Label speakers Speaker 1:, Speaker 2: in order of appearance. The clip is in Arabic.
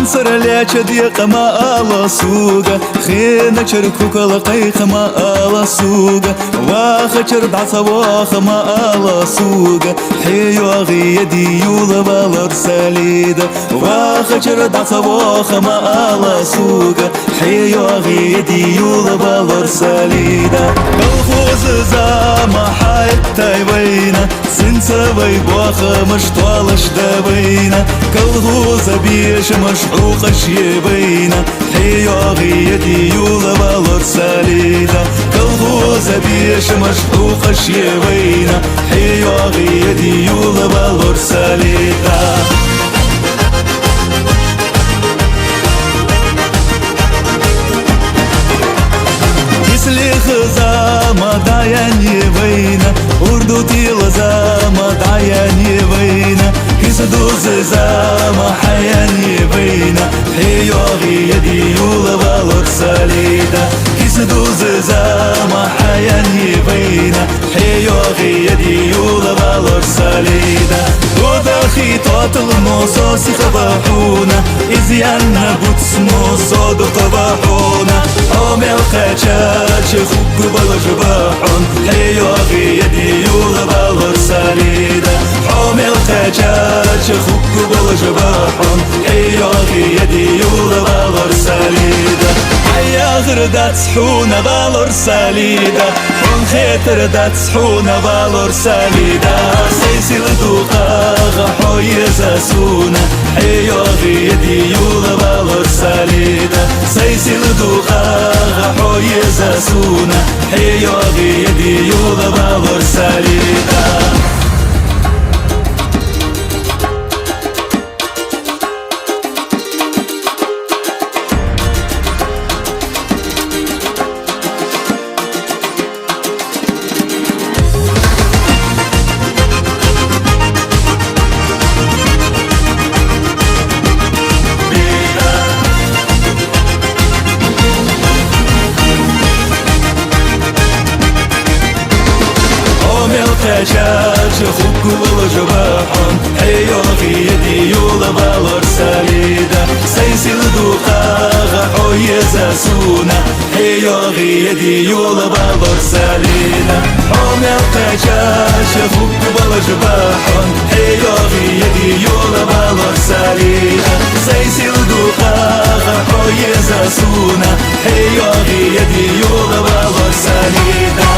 Speaker 1: عنصر ليش ديق ما على سوقه خينا شركوك لقيخ ما على سوقه واخشر دعصا واخ ما على سوقه حيو غيدي يولا بالرساليده واخشر دعصا واخ ما على سوقه حيو غيدي يولا بالرساليده بالخوز زعما حيتاي بينا سنسبي بواخ مش طالش دابينا كالغوز بيش مشحوق شيبينا حيو غيدي يولا بالرساليده كالغوز بيش مشحوق شيبينا حيو غيدي يولا بالرساليده يسلي خزامة دعيان يبينا أردو تيل زامة دعيان يبينا كيسدوز زامة حيان يبينا حيو غيدي يولا بالرساليده كيسدوز زامة حيان يبينا حيو غيدي يولا بالرساليده وداخي طاط الموصوص خباحونا إزيانا بوتسمو صادق طباحونا عمل خشاش خوك بالجباحون حيو غيدي يولا بالرساليده عمل خشاش خوك بالجباحون حيو غيدي يولا بالرساليده حيا غردات سحونا بالرساليده حون خيتر دات سحونا بالرساليده سيسي لدوقا غحو يزاسونا حيو غيدي يولا بالرساليده سيسي لدوقا غحو يزاسونا حيو غيدي يولا بالرساليده خشاش خوك بالجباحون حيو غيدي يولا بالرساليده سيسي لدوقا غحو يزاسونا حيو غيدي يولا بالرساليده حومي خشاش خوك بالجباحون حيو غيدي يولا بالرساليده سيسي لدوقا غحو يزاسونا حيو غيدي يولا بالرساليده